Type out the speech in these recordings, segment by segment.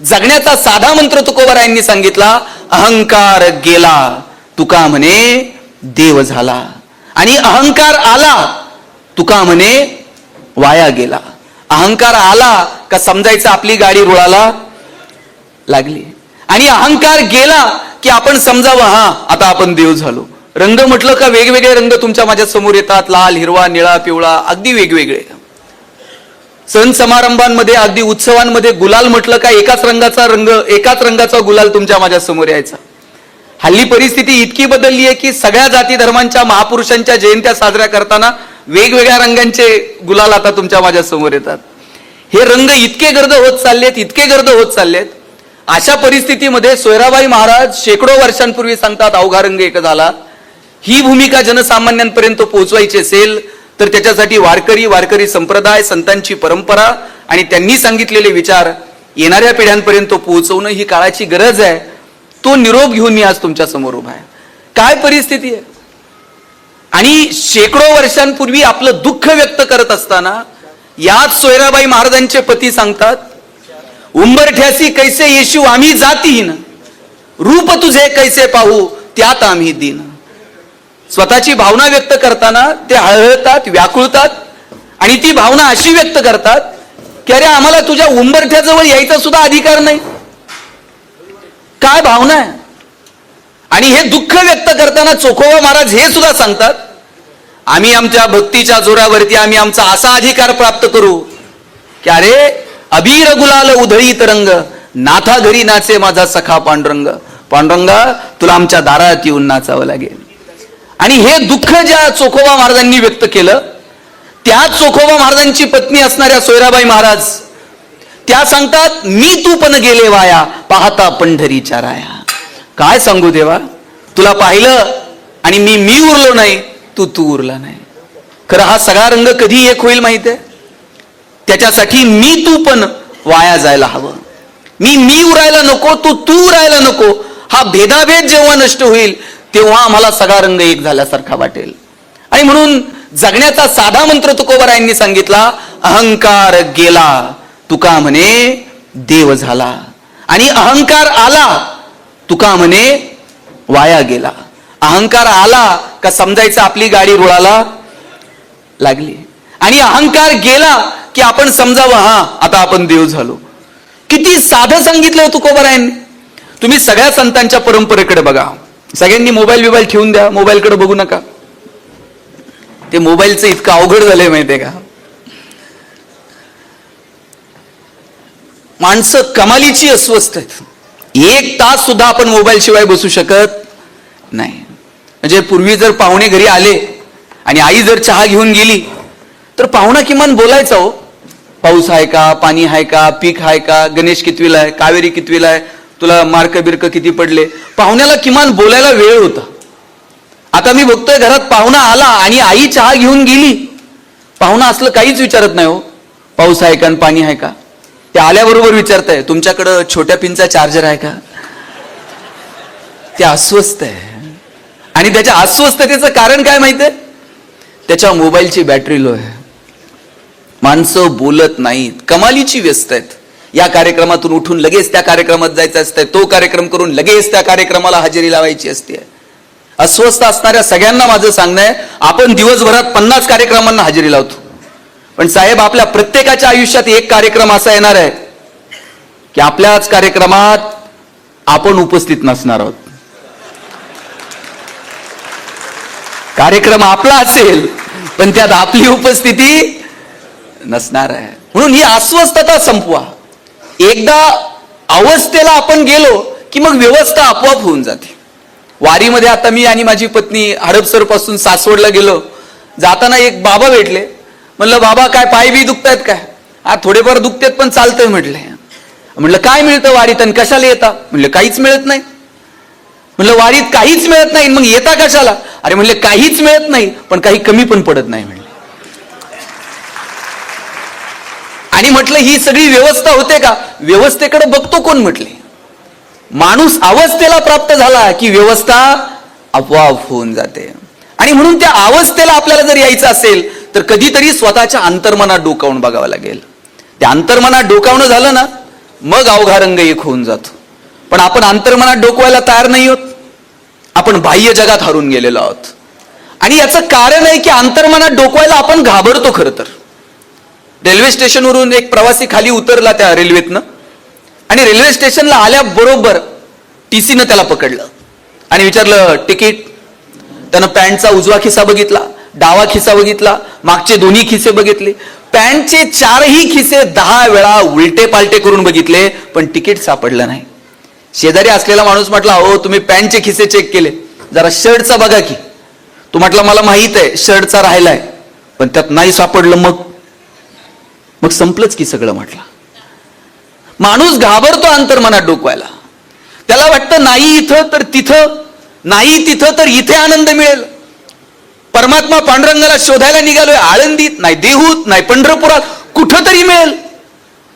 जगण्याचा साधा मंत्र तुकोबारायांनी सांगितला, अहंकार गेला तुका म्हणे देव झाला, आणि अहंकार आला तुका म्हणे वाया गेला. अहंकार आला का समजायचं आपली गाडी रुळाला लागली, आणि अहंकार गेला की आपण समजावं हा आता आपण देव झालो. रंग म्हटलं का वेगवेगळे रंग तुमच्या माझ्या समोर येतात, लाल, हिरवा, निळा, पिवळा, अगदी वेगवेगळे. सण समारंभांमध्ये, अगदी उत्सवांमध्ये गुलाल म्हटलं का एकाच रंगाचा गुलाल तुमच्या माझ्या समोर यायचा. हल्ली परिस्थिती इतकी बदलली आहे की सगळ्या जाती धर्मांच्या महापुरुषांच्या जयंत्या साजऱ्या करताना वेगवेगळ्या रंगांचे गुलाल आता तुमच्या माझ्या समोर येतात. हे रंग इतके गर्द होत चाललेत. अशा परिस्थितीमध्ये सोयराबाई महाराज शेकडो वर्षांपूर्वी सांगतात, अवघा रंग एक झाला. ही भूमिका जनसामान्यांपर्यंत पोहोचवायची असेल तर त्याच्यासाठी वारकरी संप्रदाय, संतांची परंपरा आणि त्यांनी सांगितलेले विचार येणाऱ्या पिढ्यांपर्यंत पोहोचवणं ही काळाची गरज आहे. तो निरोप घेऊन मी आज तुमच्या समोर उभा आहे. काय परिस्थिती आहे, आणि शेकडो वर्षांपूर्वी आपलं दुःख व्यक्त करत असताना याच सोयराबाई महाराजांचे पती सांगतात, उंबरठ्यासी कैसे येशू आम्ही जातीन, रूप तुझे कैसे पाहू त्यात आम्ही दीन. स्वतःची भावना व्यक्त करताना ते हळहळतात, व्याकुळतात, आणि ती भावना अशी व्यक्त करतात की अरे आम्हाला तुझ्या उंबरठ्याजवळ यायचा सुद्धा अधिकार नाही. काय भावना आहे. आणि हे दुःख व्यक्त करताना चोखोबा महाराज हे सुद्धा सांगतात, आम्ही आमच्या भक्तीच्या जोरावरती आम्ही आमचा असा अधिकार प्राप्त करू की अरे अबीर गुलाल उधळीत रंग, नाथा घरी नाचे माझा सखा पांडुरंग, पांडुरंगा तुला आमच्या दारात येऊन नाचावं लागेल. आणि हे दुःख ज्या चोखोबा महाराजांनी व्यक्त केलं, त्या चोखोबा महाराजांची पत्नी असणाऱ्या सोयराबाई महाराज त्या सांगतात, मी तू पण गेले वाया पाहता पंढरीच्या राया. काय सांगू देवा, तुला पाहिलं आणि मी उरलो नाही, तू उरला नाही. खरं हा सगळा रंग कधी एक होईल माहितीये, त्याच्यासाठी मी तू पण वाया जायला हवं. मी उरायला नको, तू उरायला नको. हा भेदाभेद जेव्हा नष्ट होईल तेव्हा आम्हाला सगळा रंग एक झाल्यासारखा वाटेल. आणि म्हणून जगण्याचा साधा मंत्र तुकोबारायांनी सांगितला, अहंकार गेला तुका म्हणे देव झाला, आणि अहंकार आला तुका म्हणे वाया गेला. अहंकार आला का समजायचं आपली गाडी रुळाला लागली, आणि अहंकार गेला की आपण समजावं हा आता आपण देव झालो. किती साधं सांगितलं तुकोबारायांनी. तुम्ही सगळ्या संतांच्या परंपरेकडे बघा. सगळ्यांनी मोबाईल ठेवून द्या, मोबाईलकडे बघू नका. ते मोबाईलचं इतकं अवघड झालंय माहितीये का. माणसं कमालीची अस्वस्थ आहेत. 1 तास सुद्धा आपण मोबाईल शिवाय बसू शकत नाही. म्हणजे पूर्वी जर पाहुणे घरी आले आणि आई जर चहा घेऊन गेली तर पाहुणा किमान बोलायचा, हो पाऊस आहे का, पाणी आहे का, पीक आहे का, गणेश कितवीला आहे, कावेरी कितवीला आहे, तुला मार्क बिर्क किती पडले. पाहुण्याला किमान बोलायला वेळ होता. आता मी बघतोय घरात पाहुणा आला आणि आई चहा घेऊन गेली, पाहुणा असलं काहीच विचारत नाही, हो पाऊस आहे का आणि पाणी आहे का. ते आल्याबरोबर विचारताय, तुमच्याकडं छोट्या पिनचा चार्जर आहे का. ते अस्वस्थ आहे. आणि त्याच्या अस्वस्थतेचं कारण काय माहितीये, त्याच्या मोबाईलची बॅटरी लो आहे. माणसं बोलत नाहीत, कमालीची व्यस्त आहेत. या कार्यक्रमातून उठून लगेच त्या कार्यक्रमात जायचं असतंय, तो कार्यक्रम करून लगेच त्या कार्यक्रमाला हजेरी लावायची असते. अस्वस्थ असणाऱ्या सगळ्यांना माझं सांगणं आहे, आपण दिवसभरात 50 कार्यक्रमांना हजेरी लावतो, पण साहेब आपल्या प्रत्येकाच्या आयुष्यात एक कार्यक्रम असा येणार आहे की आपल्याच कार्यक्रमात आपण उपस्थित नसणार आहोत. कार्यक्रम आपला असेल पण त्यात आपली उपस्थिती नसणार आहे. म्हणून ही अस्वस्थता संपवा. एकदा अवस्थेला आपण गेलो की मग व्यवस्था आपोआप होऊन जाते. वारीमध्ये आता मी आणि माझी पत्नी हडपसर पासून सासवडला गेलो. जाताना एक बाबा भेटले. म्हणलं बाबा काय पाय बी दुखतायत काय. हा थोडेफार दुखतेत पण चालतंय म्हटले. म्हणलं काय मिळतं वारीत आणि कशाला येता. म्हणलं काहीच मिळत नाही. म्हणलं वारीत काहीच मिळत नाही मग येता कशाला. अरे म्हणले काहीच मिळत नाही पण काही कमी पण पडत नाही म्हणले. आणि म्हटलं ही सगळी व्यवस्था होते का. व्यवस्थेकडे बघतो कोण म्हटले. माणूस अवस्थेला प्राप्त झाला की व्यवस्था आपोआप होऊन जाते. आणि म्हणून त्या अवस्थेला आपल्याला जर यायचं असेल तर कधीतरी स्वतःच्या अंतर्मनात डोकावून बघावं लागेल. त्या अंतर्मनात डोकावणं झालं ना मग अवघा रंग एक होऊन जातो. पण आपण अंतर्मनात डोकवायला तयार नाही आहोत. आपण बाह्य जगात हरून गेलेलो आहोत. आणि याचं कारण आहे की अंतर्मनात डोकवायला आपण घाबरतो. खरं तर रेल्वे स्टेशनवरून एक प्रवासी खाली उतरला त्या रेल्वेतनं, आणि रेल्वे स्टेशनला आल्याबरोबर टीसीनं त्याला पकडलं आणि विचारलं तिकीट. त्यानं पॅन्टचा उजवा खिसा बघितला, डावा खिसा बघितला, मागचे दोन्ही खिसे बघितले, पॅन्टचे 4ही खिसे 10 वेळा उलटे पालटे करून बघितले, पण तिकीट सापडलं नाही. शेजारी असलेला माणूस म्हटला, हो तुम्ही पॅन्टचे खिसे चेक केले, जरा शर्टचा बघा की. तो म्हटला मला माहित आहे शर्टचा राहिलाय, पण त्यात नाही सापडलं. मग संपलंच की सगळं. म्हटलं माणूस घाबरतो अंतर्मनात डोकवायला. त्याला वाटतं नाही इथं तर तिथं, नाही तिथं तर इथे आनंद मिळेल. परमात्मा पांडुरंगाला शोधायला निघालोय आळंदीत, नाही देहूत, नाही पंढरपुरात, कुठं तरी मिळेल.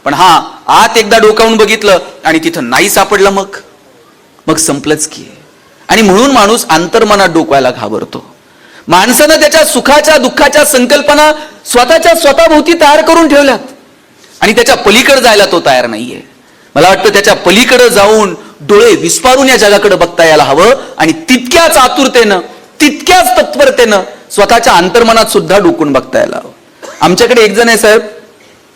पण हा आत एकदा डोकावून बघितलं आणि तिथं नाही सापडलं, मग संपलंच की. आणि म्हणून माणूस अंतर्मनात डोकवायला घाबरतो. माणसानं त्याच्या सुखाच्या दुःखाच्या संकल्पना स्वतःच्या स्वतःभोवती तयार करून ठेवल्यात आणि त्याच्या पलीकडे जायला तो तयार नाहीये. मला वाटतं त्याच्या पलीकडे जाऊन डोळे विस्पारून या जगाकडे बघता यायला हवं आणि तितक्याच आतुरतेनं, तितक्याच तत्परतेनं स्वतःच्या अंतर्मनात सुद्धा डोकून बघता यायला हवं. आमच्याकडे एक जण आहे साहेब,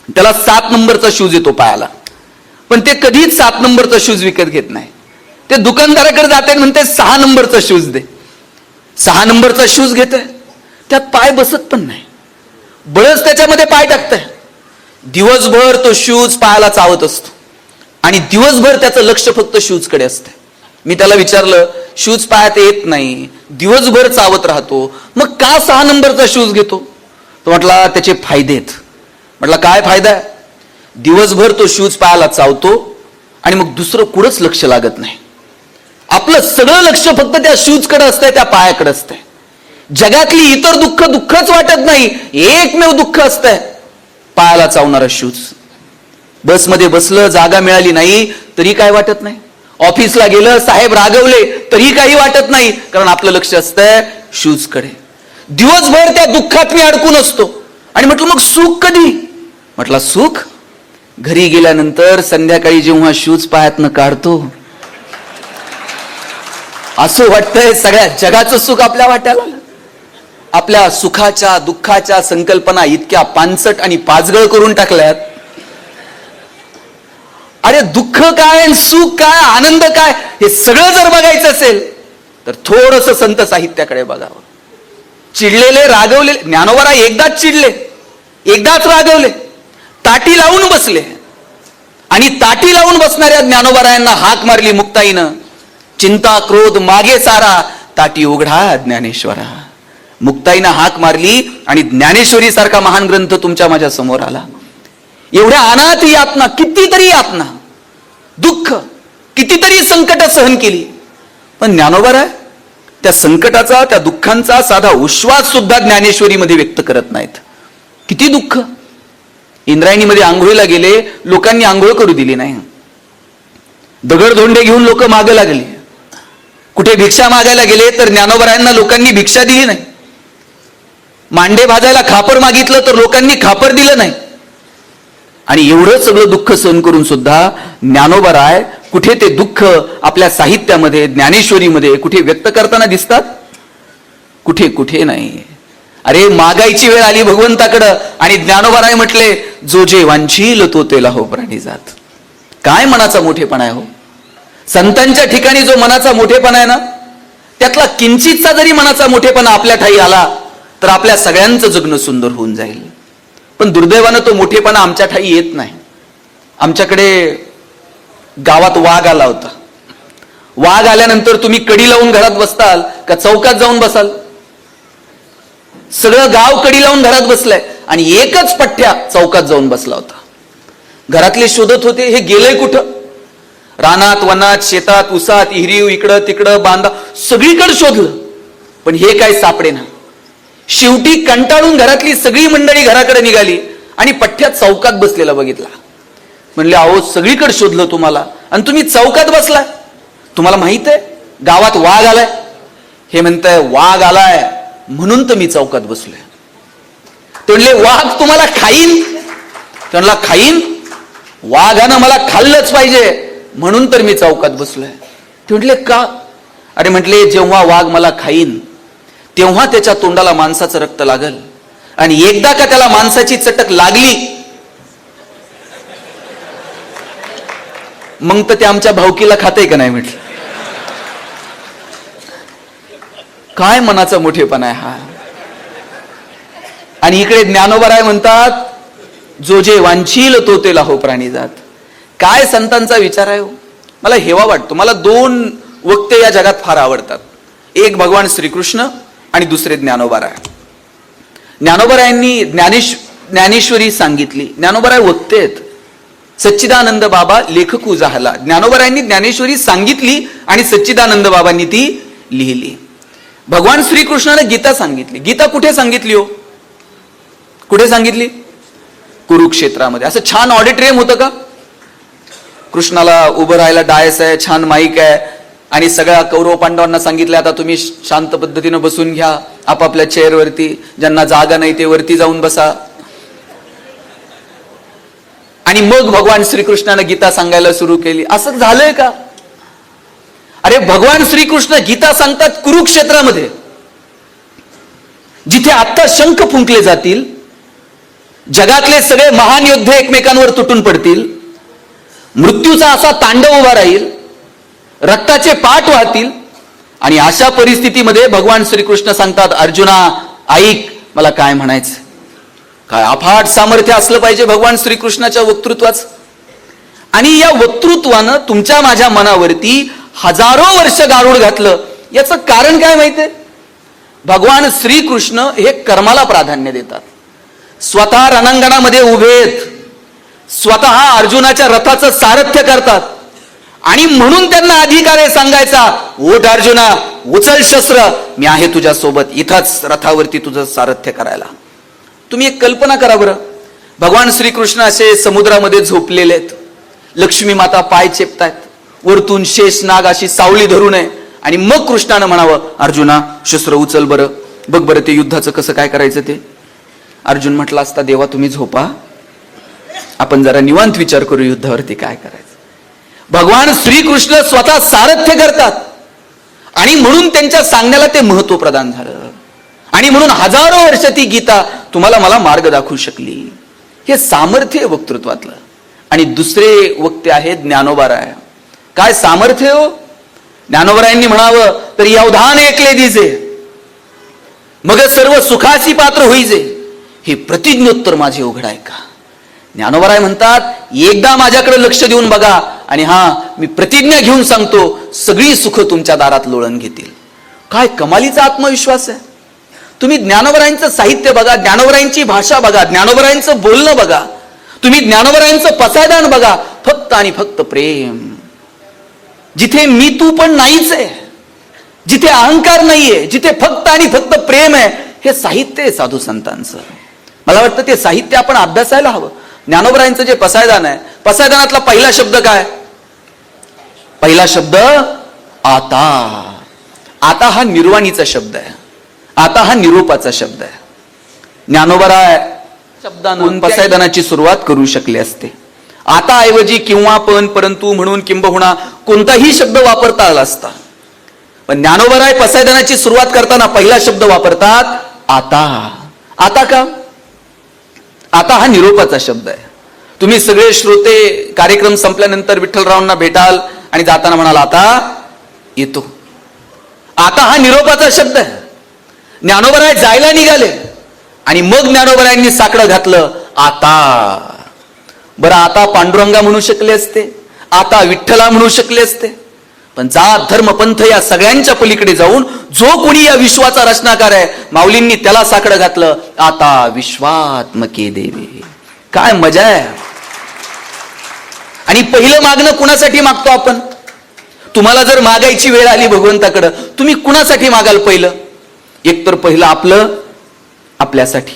त्याला 7 नंबरचा शूज येतो पायाला, पण ते कधीच 7 नंबरचा शूज विकत घेत नाही. ते दुकानदाराकडे जाते आणि म्हणते 6 नंबरचा शूज दे. 6 नंबरचा शूज घेतोय, त्यात पाय बसत पण नाही, बळच त्याच्यामध्ये पाय टाकताय. दिवसभर तो शूज पायाला चावत असतो आणि दिवसभर त्याचं लक्ष फक्त शूजकडे असतं. मी त्याला विचारलं, शूज पायात येत नाही, दिवसभर चावत राहतो, मग का 6 नंबरचा शूज घेतो? तो म्हटला त्याचे फायदे आहेत. म्हटलं काय फायदा आहे? दिवसभर तो शूज पायाला चावतो आणि मग दुसरं कुठंच लक्ष लागत नाही. आपलं सगळं लक्ष फक्त त्या शूजकडे असतंय, त्या पायाकडे असतंय. जगातली इतर दुःख दुःखच वाटत नाही, एकमेव दुःख असतंय पायाला चावणारा शूज. बसमध्ये बसलं, जागा मिळाली नाही तरी काय वाटत नाही. ऑफिसला गेलं, साहेब रागवले तरी काही वाटत नाही, कारण आपलं लक्ष असतंय शूजकडे. दिवसभर त्या दुःखात मी अडकून असतो. आणि म्हटलं मग सुख कधी? म्हटलं सुख घरी गेल्यानंतर, संध्याकाळी जेव्हा शूज पायातनं काढतो, असं वाटतंय सगळ्या जगाचं सुख आपल्या वाट्याला. आपल्या सुखाच्या दुःखाच्या संकल्पना इतक्या पानसट आणि पाचगळ करून टाकल्यात. अरे दुःख काय, सुख काय, आनंद काय, हे सगळं जर बघायचं असेल तर थोडंसं संत साहित्याकडे बघावं. चिडलेले, रागवलेले, ज्ञानोबा एकदाच चिडले, एकदाच रागवले, ताटी लावून बसले, आणि ताटी लावून बसणाऱ्या ज्ञानोबारायांना हाक मारली मुक्ताईनं, चिंता क्रोध मागे सारा, ताटी उघडा ज्ञानेश्वरा. मुक्ताईनं हाक मारली आणि ज्ञानेश्वरी सारखा महान ग्रंथ तुमच्या माझ्या समोर आला. एवढ्या अनाथ यातना, कितीतरी यातना, दुःख, कितीतरी संकट सहन केली, पण ज्ञानोबा त्या संकटाचा, त्या दुःखांचा साधा उश्वास सुद्धा ज्ञानेश्वरीमध्ये व्यक्त करत नाहीत. किती दुःख. इंद्रायणीमध्ये आंघोळीला गेले, लोकांनी आंघोळ करू दिली नाही. दगडधोंडे घेऊन लोक मागे लागले. कुठे भिक्षा मागायला गेले तर ज्ञानोबरायांना लोकांनी भिक्षा दिली नाही. मांडे भाजायला खापर मागितलं तर लोकांनी खापर दिलं नाही. आणि एवढं सगळं दुःख सहन करून सुद्धा ज्ञानोबराय कुठे ते दुःख आपल्या साहित्यामध्ये, ज्ञानेश्वरीमध्ये कुठे व्यक्त करताना दिसतात? कुठे कुठे नाही. अरे मागायची वेळ आली भगवंताकडं आणि ज्ञानोबराय म्हटले, जो जे वांछील तो तेला हो प्राणी जात. काय मनाचा मोठेपणा आहे हो. संतांच्या ठिकाणी जो मनाचा मोठेपणा आहे ना, त्यातला किंचितचा जरी मनाचा मोठेपणा आपल्या ठाई आला तर आपल्या सगळ्यांचं जगणं सुंदर होऊन जाईल. पण दुर्दैवानं तो मोठेपणा आमच्या ठाई येत नाही. आमच्याकडे गावात वाघ आला होता. वाघ आल्यानंतर तुम्ही कडी लावून घरात बसताल का चौकात जाऊन बसाल? सगळं गाव कडी लावून घरात बसलंय आणि एकच पठ्ठ्या चौकात जाऊन बसला होता. घरातले शोधत होते हे गेलंय कुठं. रानात, वनात, शेतात, उसात, हिरीव, इकडं तिकडं, बांधा, सगळीकडे शोधलं, पण हे काय सापडेना. शेवटी कंटाळून घरातली सगळी मंडळी घराकडे निघाली आणि पठ्ठ्यात चौकात बसलेला बघितला. म्हणले, अहो सगळीकडे शोधलं तुम्हाला आणि तुम्ही चौकात बसलाय. तुम्हाला माहित आहे गावात वाघ आलाय? हे म्हणताय वाघ आलाय म्हणून तर मी चौकात बसलोय. ते म्हणले वाघ तुम्हाला खाईन? त्यांना खाईन? वाघानं मला खाल्लंच पाहिजे म्हणून तर मी चौकात बसलोय. ते म्हटले का? अरे म्हटले, जेव्हा वाघ मला खाईन तेव्हा त्याच्या तोंडाला माणसाचं रक्त लागल, आणि एकदा का त्याला माणसाची चटक लागली मग तर ते आमच्या भावकीला खातंय का नाही. म्हटलं काय मनाचा मोठेपणा आहे हा. आणि इकडे ज्ञानोबराय म्हणतात, जो जे वांछील तो ते लाहो प्राणी जात. काय संतांचा विचार आहे हो. मला हेवा वाटतो. मला दोन वक्ते या जगात फार आवडतात. एक भगवान श्रीकृष्ण आणि दुसरे ज्ञानोबराय. ज्ञानोबरायांनी ज्ञानेश्वरी सांगितली. ज्ञानोबराय वक्ते आहेत. सच्चिदानंद बाबा लेखकू झाला. ज्ञानोबरायांनी ज्ञानेश्वरी सांगितली आणि सच्चिदानंद बाबांनी ती लिहिली. भगवान श्रीकृष्णाने गीता सांगितली. गीता कुठे सांगितली हो? कुठे सांगितली? कुरुक्षेत्रामध्ये. असं छान ऑडिटोरियम होतं का? कृष्णाला उभं राहायला डायस आहे, छान माईक आहे, आणि सगळ्या कौरव पांडवांना सांगितलं आता तुम्ही शांत पद्धतीनं बसून घ्या आपापल्या चेअरवरती, ज्यांना जागा नाही ते वरती जाऊन बसा. आणि मग भगवान श्रीकृष्णाने गीता सांगायला सुरू केली. असं झालंय का? अरे भगवान श्रीकृष्ण गीता सांगतात कुरुक्षेत्रामध्ये, जिथे आत्ता शंख फुंकले जातील, जगातले सगळे महान योद्धे एकमेकांवर तुटून पडतील, मृत्यूचा असा तांडव उभा राहील, रक्ताचे पाट वाहतील, आणि अशा परिस्थितीमध्ये भगवान श्रीकृष्ण सांगतात, अर्जुना ऐक मला काय म्हणायचं. काय अफाट सामर्थ्य असलं पाहिजे भगवान श्रीकृष्णाच्या वक्तृत्वाचं. आणि या वक्तृत्वानं तुमच्या माझ्या मनावरती हजारो वर्ष गारुड घातलं. याचं कारण काय माहितीये? भगवान श्रीकृष्ण हे कर्माला प्राधान्य देतात. स्वतः रणांगणामध्ये उभेत, स्वतः अर्जुनाच्या रथाचं सारथ्य करतात, आणि म्हणून त्यांना अधिकार आहे सांगायचा, ओठ अर्जुना उचल शस्त्र, मी आहे तुझ्या सोबत, इथंच रथावरती तुझं सारथ्य करायला. तुम्ही एक कल्पना करा बरं, भगवान श्रीकृष्ण असे समुद्रामध्ये झोपलेले आहेत, लक्ष्मी माता पाय चेपतायत, वरतून शेष नाग अशी सावली धरू नये, आणि मग कृष्णानं म्हणावं, अर्जुना शस्त्र उचल बरं, बघ बरं ते युद्धाचं कसं काय करायचं ते. अर्जुन म्हटला असता, देवा तुम्ही झोपा, आपण जरा निवांत विचार करू युद्धावरती काय करायचं. भगवान श्रीकृष्ण स्वतः सारथ्य करतात, आणि म्हणून त्यांच्या सांगण्याला ते महत्व प्रदान झालं, आणि म्हणून हजारो वर्ष ती गीता तुम्हाला मला मार्ग दाखवू शकली. हे सामर्थ्य वक्तृत्वातलं. आणि दुसरे वक्ते आहेत ज्ञानोबराय. काय सामर्थ्य हो? ज्ञानोबरायांनी म्हणावं तर अवधान ऐकले दिजे, मग सर्व सुखाची पात्र होईजे, हे प्रतिज्ञोत्तर माझे उघड आहे का. ज्ञानोबराय म्हणतात, एकदा माझ्याकडे लक्ष देऊन बघा, आणि मी प्रतिज्ञा घेऊन सांगतो, सगळी सुख तुमच्या दारात लोळण घेतील. काय कमालीचा आत्मविश्वास आहे. तुम्ही ज्ञानोबरायांचं साहित्य बघा, ज्ञानोबरायांची भाषा बघा, ज्ञानोबरायांचं बोलणं बघा, तुम्ही ज्ञानोबरायांचं पसायदान बघा, फक्त आणि फक्त प्रेम. जिथे मी तू पण नाहीच आहे, जिथे अहंकार नाहीये, जिथे फक्त आणि फक्त प्रेम आहे, हे साहित्य आहे साधू संतांचं. मला वाटतं ते साहित्य आपण अभ्यासायला हवं. ज्ञानोबरायांचं जे पसायदान आहे, पसायदानातला पहिला शब्द काय? पहिला शब्द आता. आता हा निर्वाणीचा शब्द आहे, आता हा निरोपाचा शब्द आहे. ज्ञानोबराय शब्दानं पसायदानाची सुरुवात करू शकले असते. आता ऐवजी किंवा पण, परंतु, म्हणून, किंबहुना कोणताही शब्द वापरता आला असता. पण ज्ञानोबराय पसायदानाची सुरुवात करताना पहिला शब्द वापरतात आता. आता का? आता हा निरोपाचा शब्द आहे. तुम्ही सगळे श्रोते कार्यक्रम संपल्यानंतर विठ्ठलरावांना भेटाल आणि जाताना म्हणाल आता येतो. आता हा निरोपाचा शब्द आहे. ज्ञानोबराय जायला निघाले आणि मग ज्ञानोबरायांनी साकडं घातलं आता. बरं, आता पांडुरंगा म्हणू शकले असते, आता विठ्ठला म्हणू शकले असते, पण जात धर्म पंथ या सगळ्यांच्या पलीकडे जाऊन जो कोणी या विश्वाचा रचनाकार आहे, माऊलींनी त्याला साकडं घातलं, आता विश्वात्मके देवे. काय मजा आहे. आणि पहिलं मागणं कुणासाठी मागतो आपण? तुम्हाला जर मागायची वेळ आली भगवंताकडं, तुम्ही कुणासाठी मागाल पहिलं? एकतर पहिलं आपल्यासाठी.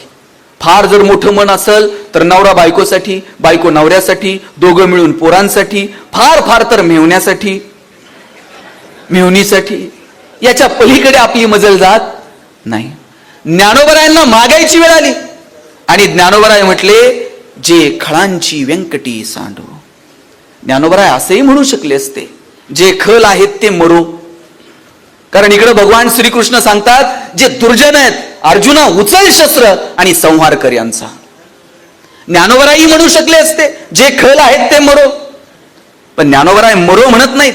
फार जर मोठं मन असेल तर नवरा बायकोसाठी, बायको नवऱ्यासाठी, दोघं मिळून पोरांसाठी, फार फार तर मेहुण्यासाठी, मेहुणीसाठी. याच्या पलीकडे आपली मजल जात नाही. ज्ञानोबरायांना मागायची वेळ आली आणि ज्ञानोबराय म्हटले, जे खळांची व्यंकटी सांडो. ज्ञानोबराय असेही म्हणू शकले असते, जे खल आहेत ते मरो. कारण इकडे भगवान श्रीकृष्ण सांगतात, जे दुर्जन आहेत, अर्जुना उचल शस्त्र आणि संहार कर यांचा. ज्ञानोबराई म्हणू शकले असते, जे खल आहेत ते मरो. पण ज्ञानोबराय मरो म्हणत नाहीत.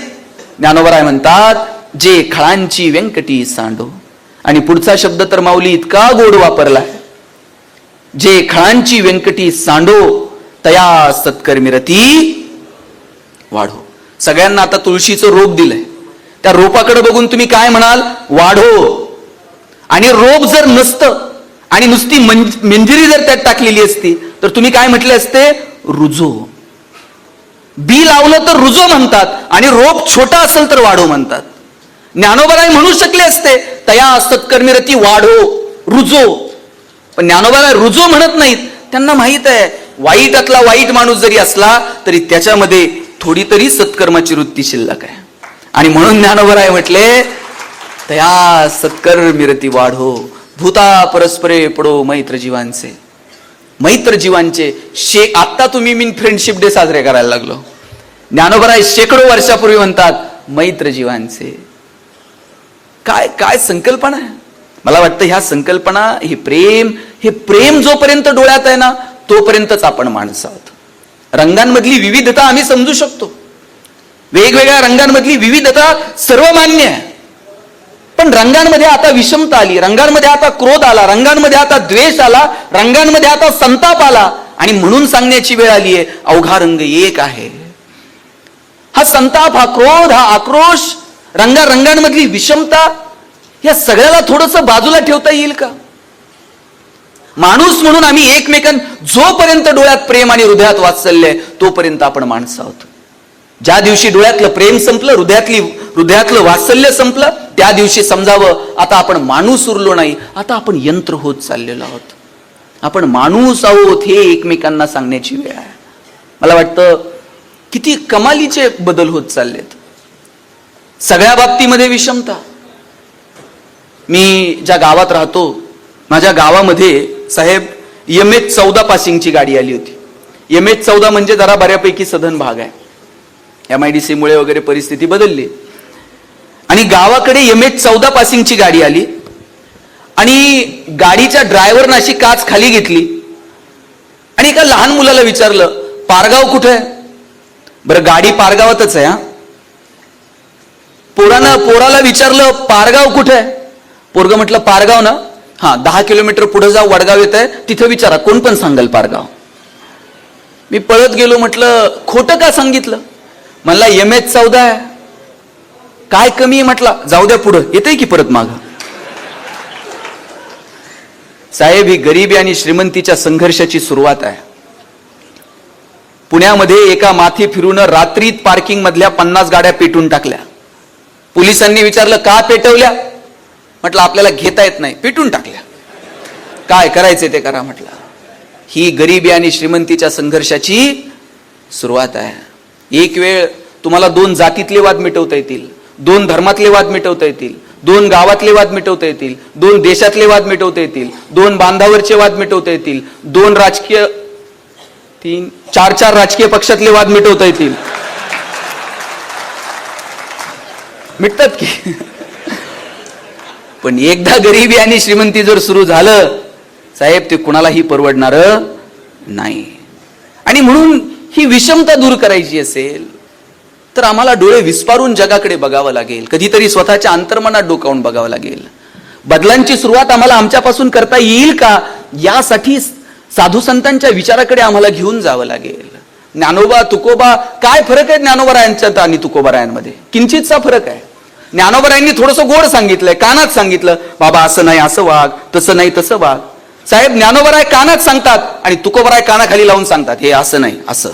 ज्ञानोबराय म्हणतात, जे खळांची व्यंकटी सांडो. आणि पुढचा शब्द तर माऊली इतका गोड वापरलाय, जे खळांची व्यंकटी सांडो तया सत्कर्मीरती वाढो. सगळ्यांना आता तुळशीचं रोप दिलंय, त्या रोपाकडे बघून तुम्ही काय म्हणाल? वाढो. आणि रोप जर नसतं आणि नुसती मंजिरी जर त्यात टाकलेली असती तर तुम्ही काय म्हटले असते? रुजो. बी लावलं तर रुजो म्हणतात आणि रोप छोटा असेल तर वाढो म्हणतात. ज्ञानोबराय म्हणू शकले असते, तया सत्कर्मीरती वाढो, रुजो. पण ज्ञानोबराय रुजो म्हणत नाहीत. त्यांना माहित आहे, वाईटातला वाईट माणूस जरी असला तरी त्याच्यामध्ये थोडी तरी सत्कर्माची वृत्ती शिल्लक आहे. आणि म्हणून ज्ञानोबराय म्हटले, तया सत्कर्मीरती वाढो. भूता परस्परे पडो मैत्र जीवांचे. मैत्र जीवांचे आता तुम्ही मी फ्रेंडशिप डे साजरे करायला लागलो. ज्ञानोबराय शेकडो वर्षापूर्वी म्हणतात मैत्र जीवांचे. काय काय संकल्पना आहे. मला वाटतं ह्या संकल्पना, हे प्रेम जोपर्यंत डोळ्यात आहे ना तोपर्यंतच आपण माणसं आहोत. रंगांमधली विविधता आम्ही समजू शकतो, वेगवेगळ्या रंगांमधली विविधता सर्वमान्य आहे. पण रंगांमध्ये आता विषमता आली, रंगांमध्ये आता क्रोध आला, रंगांमध्ये आता द्वेष आला, रंगांमध्ये आता संताप आला. आणि म्हणून सांगण्याची वेळ आली आहे, अवघा रंग एक आहे. हा संताप, हा क्रोध, हा आक्रोश, रंगांमधली विषमता, या सगळ्याला थोडंसं बाजूला ठेवता येईल का? माणूस म्हणून आम्ही जोपर्यंत डोळ्यात प्रेम आणि हृदयात वात्सल्य आहे तोपर्यंत आपण माणसं आहोत. ज्या दिवशी डोळ्यातलं प्रेम संपलं, हृदयातलं वात्सल्य संपलं, त्या दिवशी समजावं आता आपण माणूस उरलो नाही, आता आपण यंत्र होत चाललेलो आहोत. आपण माणूस आहोत हे एकमेकांना सांगण्याची वेळ आहे. मला वाटतं किती कमालीचे बदल होत चाललेत. सगळ्या बाबतीमध्ये विषमता. मी ज्या गावात राहतो, माझ्या गावामध्ये साहेब MH14 पासिंगची गाडी आली होती. MH14 म्हणजे जरा बऱ्यापैकी सधन भाग आहे. MIDC मुळे वगैरे परिस्थिती बदलली आणि गावाकडे MH14 पासिंगची गाडी आली आणि गाडीच्या ड्रायव्हरनं अशी काच खाली घेतली आणि एका लहान मुलाला विचारलं, पारगाव कुठे आहे? बरं, गाडी पारगावातच आहे. पोराला विचारलं, पारगाव कुठे आहे? पोरग म्हटलं, पारगाव ना, 10 किलोमीटर पुढे जाऊ, वडगाव येत आहे, तिथं विचारा, कोण पण सांगेल पारगाव. मी पळत गेलो, म्हटलं खोटं का सांगितलं? म्हणला MH14 आहे. काय कमी आहे म्हटलं, जाऊ द्या पुढं, येतंय की परत माग. साहेब, ही गरिबी आणि श्रीमंतीच्या संघर्षाची सुरुवात आहे. पुण्यामध्ये एका माथी फिरून रात्रीत पार्किंग मधल्या 50 गाड्या पेटून टाकल्या. पोलिसांनी विचारलं, का पेटवल्या? म्हटलं आपल्याला घेता येत नाही, पेटून टाकल्या. काय करायचे ते करा म्हटलं. ही गरिबी आणि श्रीमंतीच्या संघर्षाची सुरुवात आहे. एक वेळ तुम्हाला 2 जातीतले वाद मिटवता येतील, 2 धर्मातले वाद मिटवता येतील, 2 गावातले वाद मिटवता येतील, 2 देशातले वाद मिटवता येतील, 2 बांधावरचे वाद मिटवता येतील, 2 राजकीय 4 राजकीय पक्षातले वाद मिटवता येतील. मिटतात की. पण एकदा गरिबी आणि श्रीमंती जर सुरू झालं साहेब, ते कुणालाही परवडणार नाही. आणि म्हणून ही विषमता दूर करायची असेल तर आम्हाला डोळे विस्पारून जगाकडे बघावं लागेल. कधीतरी स्वतःच्या अंतर्मनात डोकावून बघावं लागेल. बदलांची सुरुवात आम्हाला आमच्यापासून करता येईल का, यासाठी साधू संतांच्या विचाराकडे आम्हाला घेऊन जावं लागेल. ज्ञानोबा, तुकोबा, काय फरक आहे ज्ञानोबरायांच्यात आणि तुकोबारायांमध्ये? किंचितचा फरक आहे. ज्ञानोबरायांनी थोडंसं गोड सांगितलंय, कानात सांगितलं, बाबा असं नाही असं वाग, तसं नाही तसं वाग. साहेब, ज्ञानोबराय कानात सांगतात आणि तुकोबराय कानाखाली लावून सांगतात, हे असं नाही असं.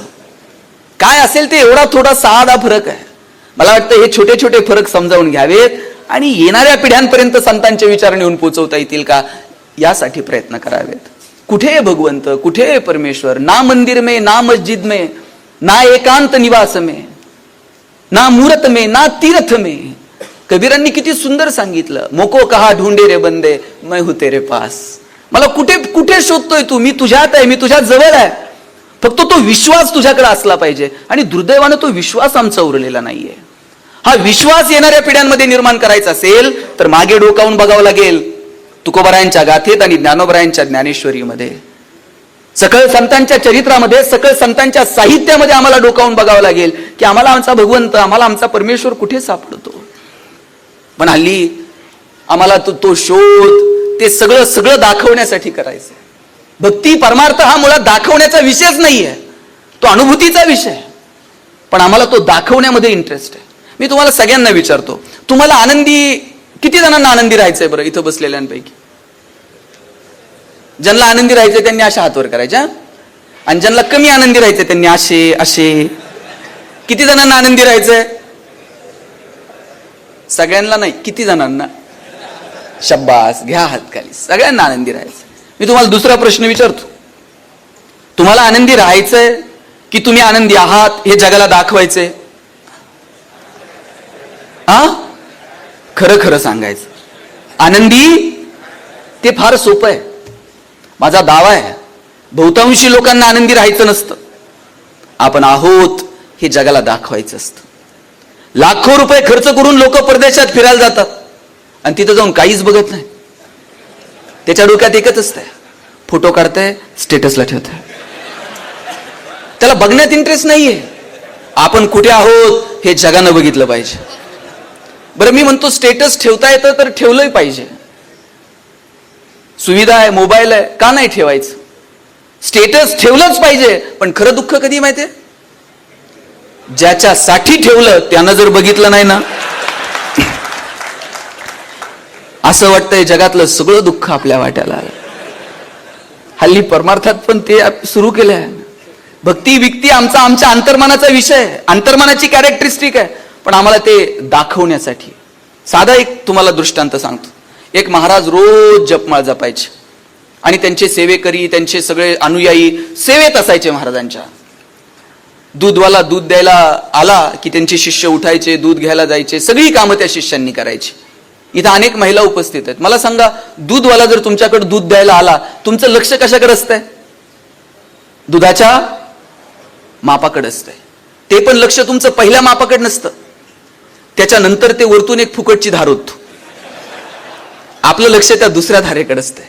काय असेल ते एवढा थोडा साधा फरक आहे. मला वाटतं हे छोटे छोटे फरक समजावून घ्यावेत आणि येणाऱ्या पिढ्यांपर्यंत संतांचे विचार नेऊन पोहोचवता येतील का, यासाठी प्रयत्न करावेत. कुठे भगवंत, कुठे परमेश्वर? ना मंदिर में, ना मस्जिद में, ना एकांत निवास में, ना मूर्त में, ना तीर्थ में. कबीरांनी किती सुंदर सांगितलं, मोको कहा ढूंढे रे बंदे, मैं हूं तेरे पास. मला कुठे कुठे शोधतोय तू? मी तुझ्यात आहे, मी तुझ्या जवळ आहे. फक्त तो विश्वास तुझ्याकडे असला पाहिजे. आणि दुर्दैवानं तो विश्वास आमचा उरलेला नाहीये. हा विश्वास येणाऱ्या पिढ्यांमध्ये निर्माण करायचा असेल तर मागे डोकावून बघावं लागेल तुकोबारायांच्या गाथेत आणि ज्ञानोबरायांच्या ज्ञानेश्वरीमध्ये, सकळ संतांच्या चरित्रामध्ये, सकळ संतांच्या साहित्यामध्ये आम्हाला डोकावून बघावं लागेल की आम्हाला आमचा भगवंत, आम्हाला आमचा परमेश्वर कुठे सापडतो. पण हल्ली आम्हाला तो शोध, ते सगळं सगळं दाखवण्यासाठी करायचं. भक्ती परमार्थ हा मुळात दाखवण्याचा विषयच नाहीये, तो अनुभूतीचा विषय. पण आम्हाला तो दाखवण्यामध्ये इंटरेस्ट आहे. मी तुम्हाला सगळ्यांना विचारतो, तुम्हाला आनंदी, किती जणांना आनंदी राहायचंय बरं इथं बसलेल्यांपैकी? ज्यांना आनंदी राहायचंय त्यांनी अशा हातवर करायच्या, आणि ज्यांना कमी आनंदी राहायचंय त्यांनी असे असे. किती जणांना आनंदी राहायचंय? सगळ्यांना नाही, किती जणांना? शब्बास, घ्या हात खाली. सगळ्यांना आनंदी राहायचं. मी तुम्हाला दुसरा प्रश्न विचारतो, तुम्हाला आनंदी राहायचंय की तुम्ही आनंदी आहात हे जगाला दाखवायचंय? खरं खरं सांगायचं. आनंदी ते फार सोपं आहे. माझा दावा आहे, बहुतांशी लोकांना आनंदी राहायचं नसतं. आपण आहोत हे जगाला दाखवायचं असतं. लाखो रुपये खर्च करून लोक परदेशात फिरायला जातात आणि तिथं जाऊन काहीच बघत नाही. त्याच्या डोक्यात एकच असतंय, फोटो काढताय, स्टेटसला ठेवताय. त्याला बघण्यात इंटरेस्ट नाहीये. आपण कुठे आहोत हे जगानं बघितलं पाहिजे. बरं, मी म्हणतो स्टेटस ठेवता येतं तर ठेवलंही पाहिजे. सुविधा आहे, मोबाईल आहे, का नाही ठेवायचं? स्टेटस ठेवलंच पाहिजे. पण खरं दुःख कधी माहितीये? ज्याच्यासाठी ठेवलं त्यानं जर बघितलं नाही ना, असं वाटतंय जगातलं सगळं दुःख आपल्या वाट्याला आलं. हल्ली परमार्थात पण ते सुरू केलं आहे. भक्ती विक्ती आमच्या अंतर्मनाचा विषय आहे, अंतर्मनाची कॅरेक्टरिस्टिक आहे. पण आम्हाला ते दाखवण्यासाठी. साधा एक तुम्हाला दृष्टांत सांगतो. एक महाराज रोज जपमाळ जपायचे आणि त्यांचे सेवेकरी, त्यांचे सगळे अनुयायी सेवेत असायचे महाराजांच्या. दूधवाला दूध द्यायला आला की त्यांचे शिष्य उठायचे, दूध घ्यायला जायचे, सगळी कामं त्या शिष्यांनी करायची. इथं अनेक महिला उपस्थित आहेत. मला सांगा, दूधवाला जर तुमच्याकडे दूध द्यायला आला, तुमचं लक्ष कशाकडे असतंय? दुधाच्या मापाकडे असतंय. ते पण लक्ष तुमचं पहिल्या मापाकडे नसतं. त्याच्यानंतर ते वरतून एक फुकटची धार ओततो. आपलं लक्ष त्या दुसऱ्या धारेकडे असतंय,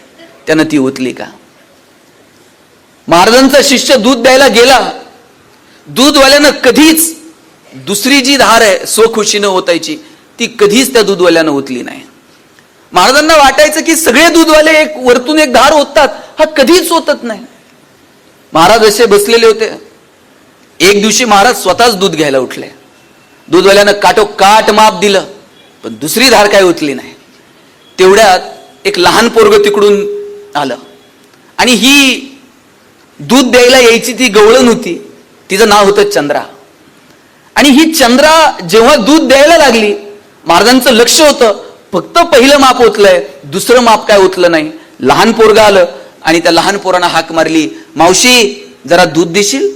त्यानं ती ओतली का? महाराजांचा शिष्य दूध द्यायला गेला, दूधवाल्यानं कधीच दुसरी जी धार आहे स्वखुशीनं ओतायची, ती कधीच त्या दूधवाल्यानं ओतली नाही. महाराजांना वाटायचं की सगळे दूधवाले एक वरतून एक धार ओततात, हा कधीच ओतत नाही. महाराज असे बसलेले होते. एक दिवशी महाराज स्वतःच दूध घ्यायला उठले. दूधवाल्यानं काटोकाट माप दिलं, पण दुसरी धार काय ओतली नाही. तेवढ्यात एक लहान पोरग तिकडून आलं आणि ही दूध द्यायला यायची ती गवळण होती. तिचं नाव होतं चंद्रा. आणि ही चंद्रा जेव्हा दूध द्यायला लागली, महाराजांचं लक्ष होतं फक्त पहिलं माप ओतलंय, दुसरं माप काय ओतलं नाही. लहान पोरग आलं आणि त्या लहान पोरानं हाक मारली, मावशी जरा दूध देशील?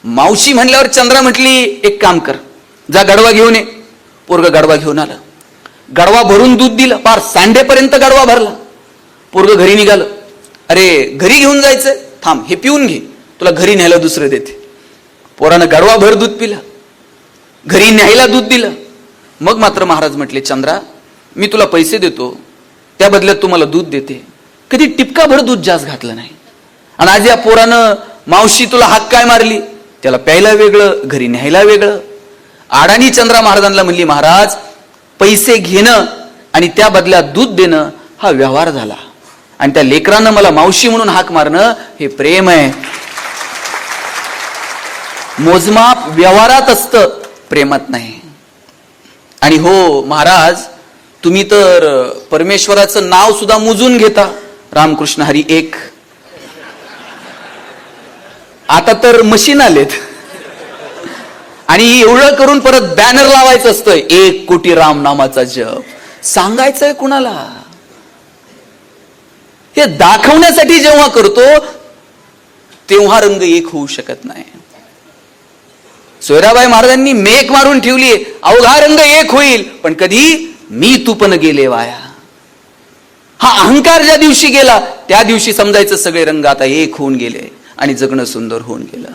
मावशी म्हणल्यावर चंद्रा म्हटली, एक काम कर, जा गडवा घेऊन ये. पोरग गडवा घेऊन आलं. गडवा भरून दूध दिलं, पार सांडेपर्यंत गडवा भरला. पोरग घरी निघालं. अरे घरी घेऊन जायचंय? थांब, हे पिऊन घे, तुला घरी न्यायला दुसरं देते. पोरानं गडवा भर दूध पिलं, घरी न्यायला दूध दिलं. मग मात्र महाराज म्हटले, चंद्रा मी तुला पैसे देतो, त्या बदल्यात तुम्हाला दूध देते. कधी टिपका भर दूध जास्त घातलं नाही. आणि आज या पोरानं मावशी तुला हाक काय मारली, त्याला प्यायला वेगळं, घरी न्यायला वेगळं. आडाणी चंद्रा महाराजांना म्हणली, महाराज पैसे घेणं आणि त्या बदल्यात दूध देणं हा व्यवहार झाला, आणि त्या लेकरानं मला मावशी म्हणून हाक मारणं हे प्रेम आहे. मोजमाप व्यवहारात असतं, प्रेमात नाही. आणि हो महाराज, तुम्ही तर परमेश्वराचं नाव सुद्धा मोजून घेता. रामकृष्ण हरी एक. आता तर मशीन आलेत आणि एवढं करून परत बॅनर लावायचं असतं, 1 कोटी राम नामाचा जप. सांगायचंय कुणाला? हे दाखवण्यासाठी जेव्हा करतो तेव्हा रंग एक होऊ शकत नाही. सोयराबाई महाराजांनी मेक मारून ठेवली, अवघा रंग एक होईल, पण कधी मी तू पण गेले वाया. हा अहंकार ज्या दिवशी गेला त्या दिवशी समजायचं सगळे रंग आता एक होऊन गेले आणि जगणं सुंदर होऊन गेलं.